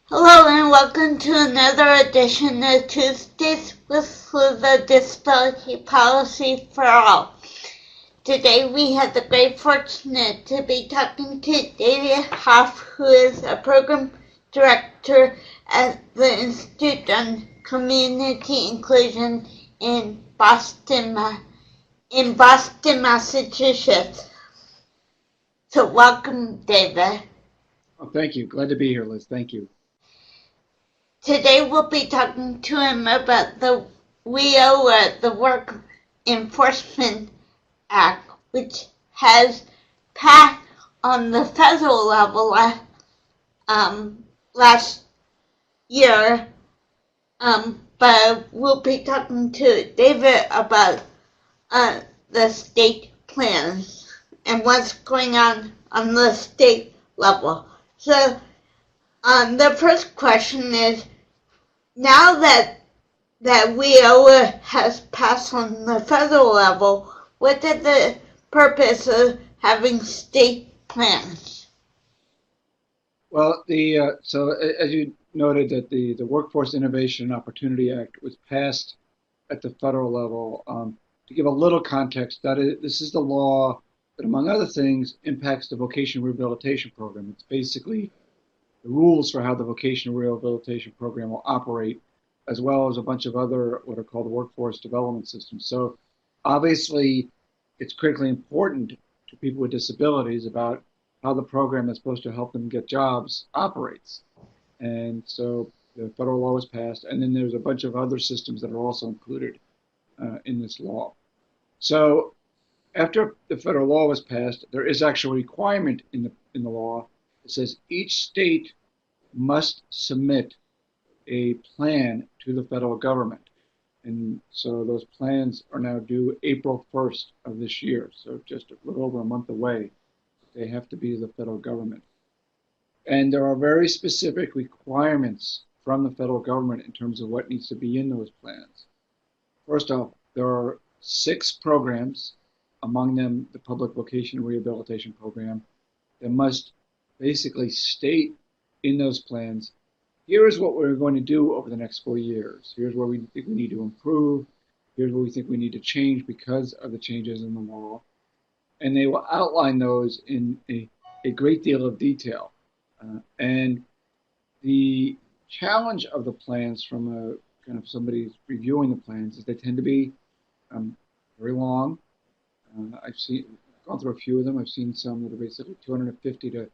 Hello and welcome to another edition of Tuesdays with the Disability Policy for All. Today we have the great fortune to be talking to David Hoff, who is a program director at the Institute on Community Inclusion in Boston, Massachusetts. So welcome, David. Oh, thank you. Glad to be here, Liz. Thank you. Today we'll be talking to him about the WIOA, the Work Enforcement Act, which has passed on the federal level last year. But we'll be talking to David about the state plans and what's going on the state level. So the first question is, now that WIOA has passed on the federal level, what is the purpose of having state plans? Well, so as you noted, that the Workforce Innovation and Opportunity Act was passed at the federal level. To give a little context, this is the law that, among other things, impacts the vocational rehabilitation program. It's basically the rules for how the vocational rehabilitation program will operate, as well as a bunch of other what are called workforce development systems. So obviously, it's critically important to people with disabilities about how the program that's supposed to help them get jobs operates. And so the federal law was passed, and then there's a bunch of other systems that are also included in this law. So after the federal law was passed, there is actually a requirement in the law that says each state must submit a plan to the federal government. And so those plans are now due April 1st of this year, so just a little over a month away. They have to be the federal government. And there are very specific requirements from the federal government in terms of what needs to be in those plans. First off, there are 6 programs, among them the Public Vocational Rehabilitation Program, that must basically state in those plans, here is what we're going to do over the next 4 years. Here's where we think we need to improve. Here's where we think we need to change because of the changes in the law. And they will outline those in a great deal of detail. And the challenge of the plans from a kind of somebody reviewing the plans is they tend to be very long. I've gone through a few of them. I've seen some that are basically 250 to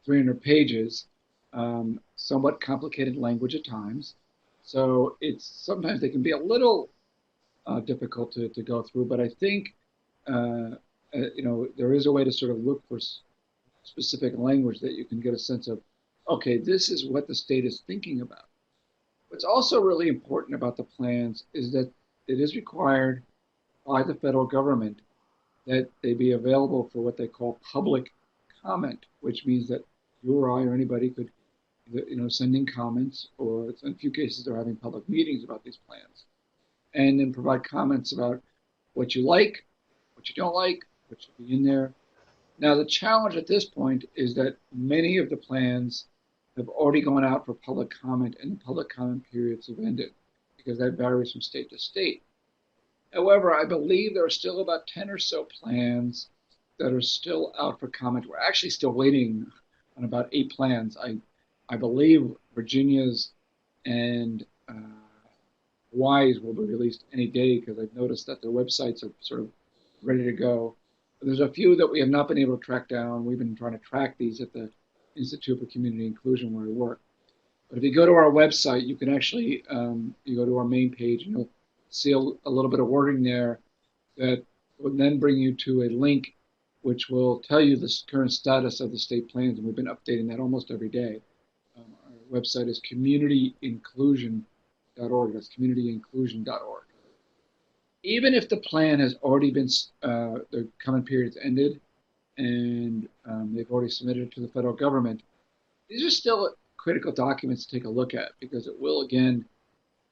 300 pages, somewhat complicated language at times. So sometimes they can be a little difficult to go through, but I think there is a way to sort of look for specific language that you can get a sense of, okay, this is what the state is thinking about. What's also really important about the plans is that it is required by the federal government that they be available for what they call public comment, which means that you or I or anybody could send in comments, or in a few cases they're having public meetings about these plans, and then provide comments about what you like, what you don't like, what should be in there. Now, the challenge at this point is that many of the plans have already gone out for public comment, and the public comment periods have ended, because that varies from state to state. However, I believe there are still about 10 or so plans that are still out for comment. We're actually still waiting on about 8 plans. I believe Virginia's and Hawaii's will be released any day, because I've noticed that their websites are sort of ready to go. There's a few that we have not been able to track down. We've been trying to track these at the Institute for Community Inclusion where we work. But if you go to our website, you can actually, you go to our main page and you'll see a little bit of wording there that will then bring you to a link which will tell you the current status of the state plans, and we've been updating that almost every day. Our website is communityinclusion.org. That's communityinclusion.org. Even if the plan has already been, the comment period's ended, and they've already submitted it to the federal government, these are still critical documents to take a look at, because it will, again,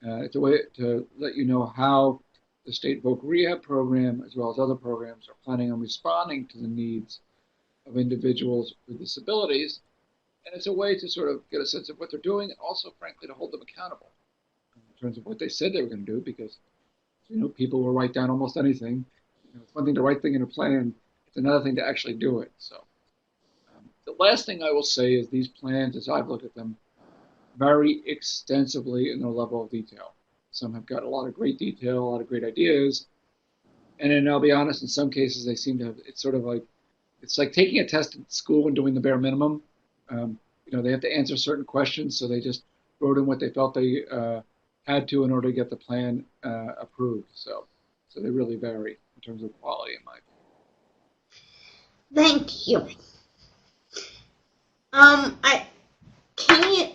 it's a way to let you know how the state voc rehab program, as well as other programs, are planning on responding to the needs of individuals with disabilities. And it's a way to sort of get a sense of what they're doing, and also, frankly, to hold them accountable in terms of what they said they were going to do, because people will write down almost anything. It's one thing to write things in a plan; it's another thing to actually do it. So, the last thing I will say is these plans, as I've looked at them, vary extensively in their level of detail. Some have got a lot of great detail, a lot of great ideas, and then I'll be honest, in some cases they seem to have. It's like taking a test at school and doing the bare minimum. They have to answer certain questions, so they just wrote in what they felt they had to in order to get the plan approved. So they really vary in terms of quality, in my opinion. Thank you. Can you,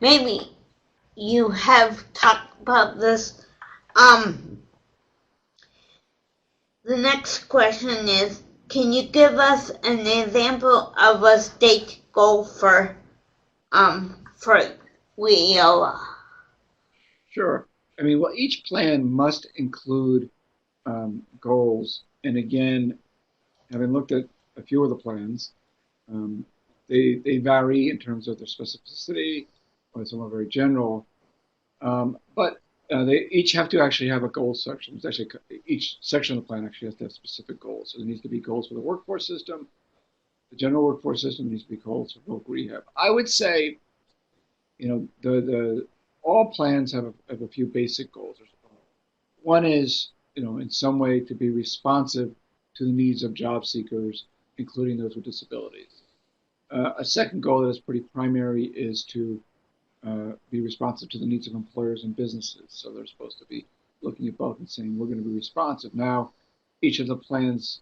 maybe you have talked about this. The next question is, can you give us an example of a state goal for WIOA? Sure. I mean, well, each plan must include goals. And again, having looked at a few of the plans, they vary in terms of their specificity, or some are very general. But they each have to actually have a goal section. It's actually each section of the plan actually has to have specific goals. So there needs to be goals for the workforce system, the general workforce system. Needs to be goals for voc rehab. I would say, the all plans have a few basic goals. One is, in some way to be responsive to the needs of job seekers, including those with disabilities. A second goal that is pretty primary is to be responsive to the needs of employers and businesses. So they're supposed to be looking at both and saying, we're going to be responsive. Now, each of the plans,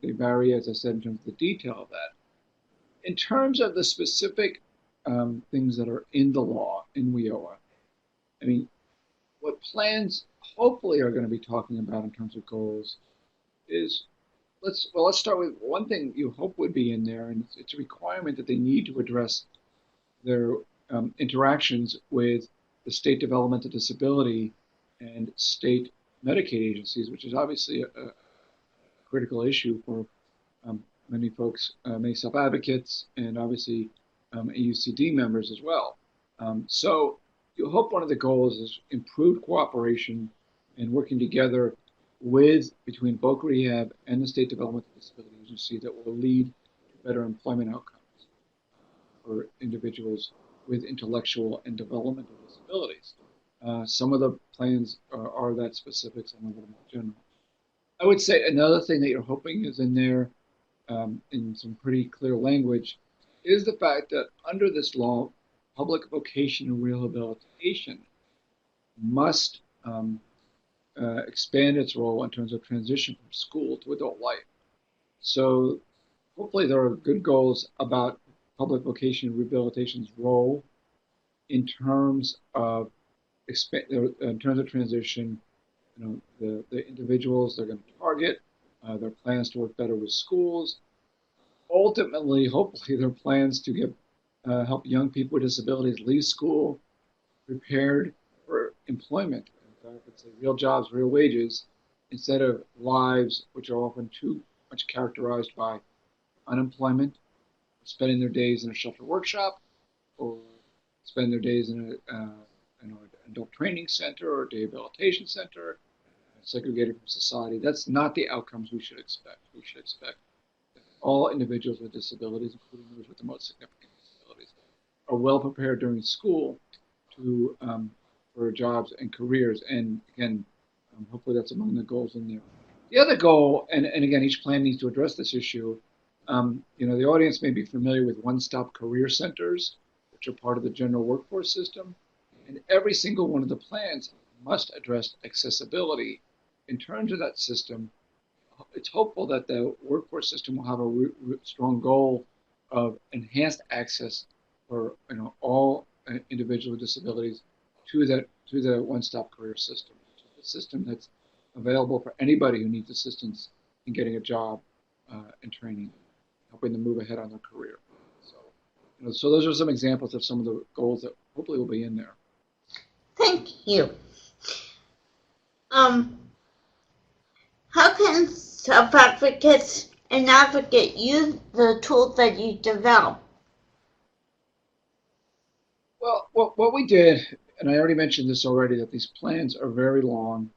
they vary, as I said, in terms of the detail of that. In terms of the specific things that are in the law, in WIOA, I mean, what plans hopefully are going to be talking about in terms of goals is, let's start with one thing you hope would be in there, and it's a requirement that they need to address their interactions with the state developmental disability and state Medicaid agencies, which is obviously a critical issue for many folks, many self-advocates, and obviously AUCD members as well. So you hope one of the goals is improved cooperation and working together between voc rehab and the state developmental disability agency that will lead to better employment outcomes for individuals with intellectual and developmental disabilities. Some of the plans are that specific, some of them are general. I would say another thing that you're hoping is in there in some pretty clear language is the fact that under this law, public vocational rehabilitation must expand its role in terms of transition from school to adult life. So hopefully there are good goals about public vocational rehabilitation's role in terms of transition. The individuals they're going to target, their plans to work better with schools. Ultimately, hopefully, their plans to help young people with disabilities leave school prepared for employment. It's real jobs, real wages, instead of lives which are often too much characterized by unemployment, spending their days in a shelter workshop, or spend their days in an adult training center or rehabilitation center, segregated from society. That's not the outcomes we should expect. We should expect that all individuals with disabilities, including those with the most significant disabilities, are well prepared during school for jobs and careers. And again, hopefully that's among the goals in there. The other goal, and again, each plan needs to address this issue. The audience may be familiar with one-stop career centers, which are part of the general workforce system. And every single one of the plans must address accessibility. In terms of that system, it's hopeful that the workforce system will have a strong goal of enhanced access for all individuals with disabilities to the one-stop career system, which is a system that's available for anybody who needs assistance in getting a job and training, helping them move ahead on their career. So those are some examples of some of the goals that hopefully will be in there. Thank you. How can self-advocates and advocates use the tools that you develop? Well, what we did, and I already mentioned this already, that these plans are very long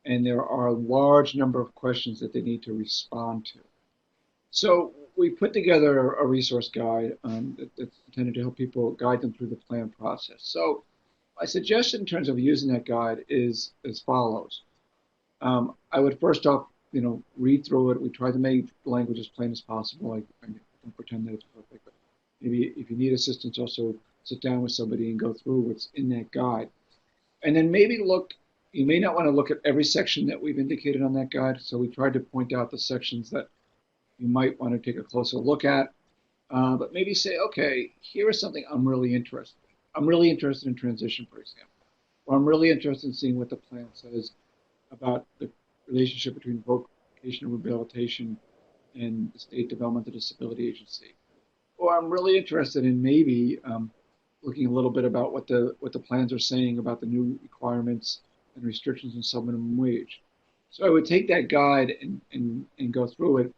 and there are a large number of questions that they need to respond to. So we put together a resource guide that's intended to help people guide them through the plan process. So my suggestion in terms of using that guide is as follows. I would first off, read through it. We try to make language as plain as possible. I don't pretend that it's perfect, but maybe if you need assistance, also sit down with somebody and go through what's in that guide. And then maybe you may not want to look at every section that we've indicated on that guide. So we tried to point out the sections that you might want to take a closer look at. But maybe say, okay, here is something I'm really interested in. I'm really interested in transition, for example. Or I'm really interested in seeing what the plan says about the relationship between vocational rehabilitation and the State Developmental Disability Agency. Or I'm really interested in maybe looking a little bit about what the plans are saying about the new requirements and restrictions on sub-minimum wage. So I would take that guide and go through it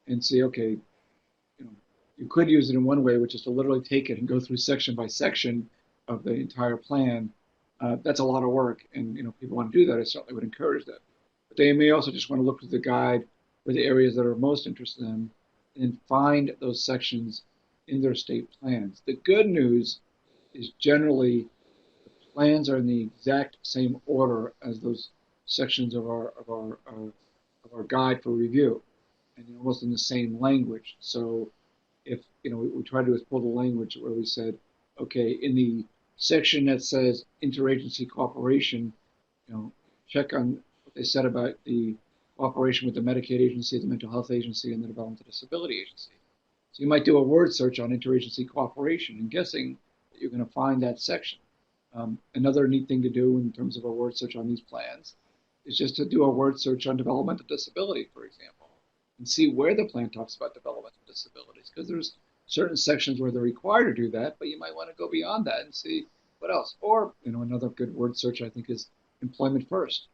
and see, okay, you could use it in one way, which is to literally take it and go through section by section of the entire plan. That's a lot of work, and people want to do that. I certainly would encourage that. But they may also just want to look through the guide for the areas that are most interested in them and find those sections in their state plans. The good news is generally the plans are in the exact same order as those sections of our guide for review, and almost in the same language. So if we try to do is pull the language where we said, okay, in the section that says interagency cooperation, check on what they said about the cooperation with the Medicaid agency, the mental health agency, and the developmental disability agency. So you might do a word search on interagency cooperation and guessing that you're going to find that section. Another neat thing to do in terms of a word search on these plans is just to do a word search on developmental disability, for example, and see where the plan talks about developmental disabilities, because there's certain sections where they're required to do that, but you might want to go beyond that and see what else. Or, another good word search, I think, is employment first,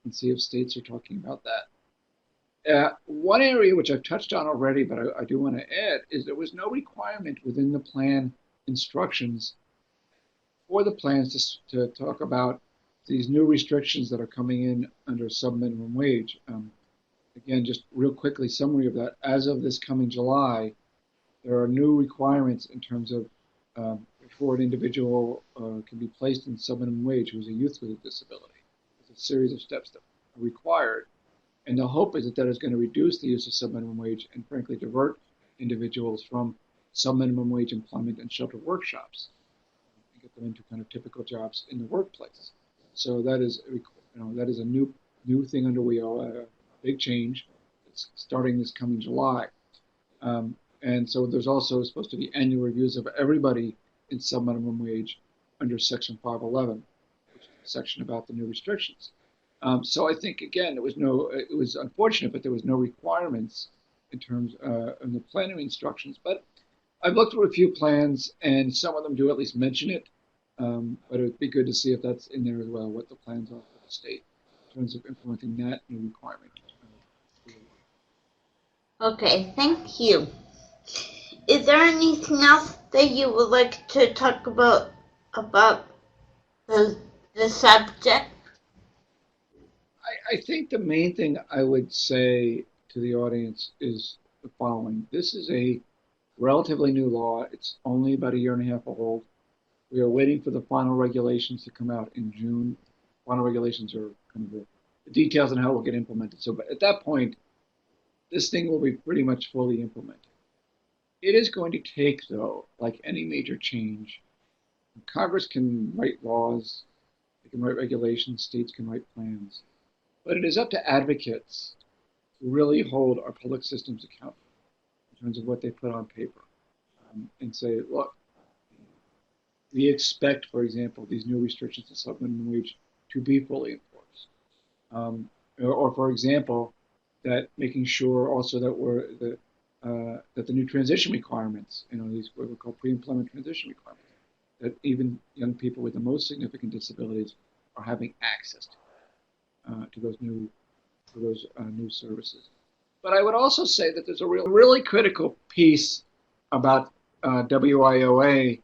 and see if states are talking about that. One area which I've touched on already, but I do want to add, is there was no requirement within the plan instructions for the plans to talk about these new restrictions that are coming in under sub-minimum wage. Again, just real quickly, summary of that. As of this coming July, there are new requirements in terms of before an individual can be placed in sub-minimum wage who is a youth with a disability. There's a series of steps that are required. And the hope is that that is going to reduce the use of sub-minimum wage and frankly divert individuals from sub-minimum wage employment and shelter workshops and get them into kind of typical jobs in the workplace. So that is a new thing under WIOA, a big change. It's starting this coming July. And so there's also supposed to be annual reviews of everybody in sub-minimum wage under Section 511, which is a section about the new restrictions. So I think, again, it was unfortunate, but there was no requirements in terms of the planning instructions. But I've looked through a few plans, and some of them do at least mention it. But it would be good to see if that's in there as well, what the plans are for the state in terms of implementing that new requirement. Okay, thank you. Is there anything else that you would like to talk about the subject? I think the main thing I would say to the audience is the following. This is a relatively new law. It's only about 1.5 years old. We are waiting for the final regulations to come out in June. Final regulations are kind of the details on how it will get implemented. So but at that point, this thing will be pretty much fully implemented. It is going to take, though, like any major change, Congress can write laws, they can write regulations, states can write plans. But it is up to advocates to really hold our public systems accountable in terms of what they put on paper and say, look, we expect, for example, these new restrictions to sub-minimum wage to be fully enforced. Or, for example, that making sure also that that the new transition requirements, these what we call pre-employment transition requirements, that even young people with the most significant disabilities are having access to those new services. But I would also say that there's a really critical piece about WIOA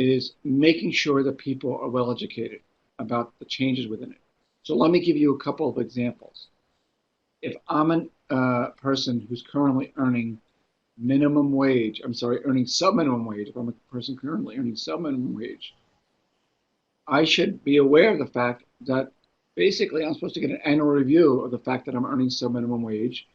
is making sure that people are well educated about the changes within it. So let me give you a couple of examples. If I'm a person who's currently earning minimum wage, earning sub-minimum wage, if I'm a person currently earning sub-minimum wage, I should be aware of the fact that basically I'm supposed to get an annual review of the fact that I'm earning sub-minimum wage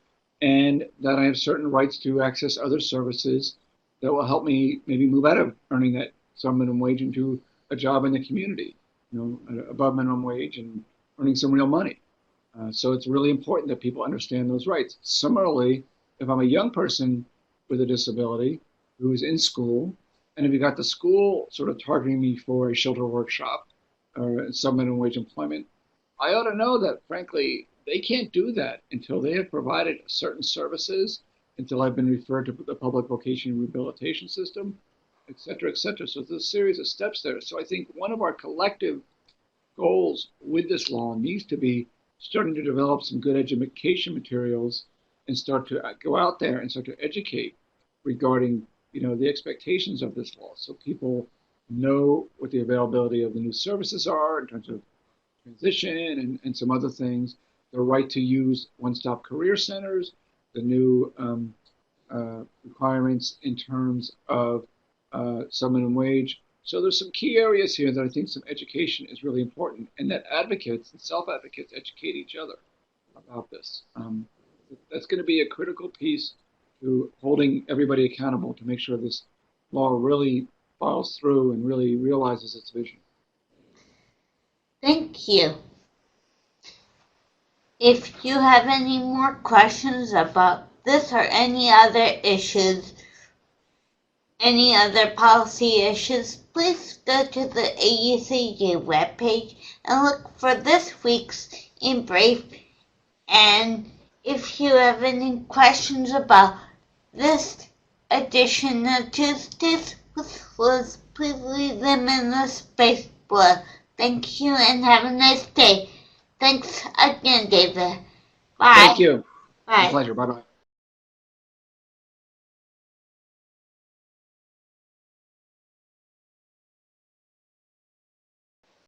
and that I have certain rights to access other services that will help me maybe move out of earning that sub-minimum wage into a job in the community, above minimum wage and earning some real money. So it's really important that people understand those rights. Similarly, if I'm a young person with a disability who is in school, and if you got the school sort of targeting me for a shelter workshop or some minimum wage employment, I ought to know that, frankly, they can't do that until they have provided certain services, until I've been referred to the public vocational rehabilitation system, et cetera, et cetera. So there's a series of steps there. So I think one of our collective goals with this law needs to be starting to develop some good education materials and start to go out there and start to educate regarding the expectations of this law, so people know what the availability of the new services are in terms of transition and some other things, the right to use one-stop career centers, the new requirements in terms of sub-minimum wage. So there's some key areas here that I think some education is really important, and that advocates and self-advocates educate each other about this. That's going to be a critical piece to holding everybody accountable to make sure this law really follows through and really realizes its vision. Thank you. If you have any more questions about this or any other issues, any other policy issues, please go to the AUCD webpage and look for this week's In Brief. And if you have any questions about this edition of Tuesdays with Liz, please leave them in the space below. Thank you and have a nice day. Thanks again, David. Bye. Thank you. Bye. My pleasure. Bye-bye.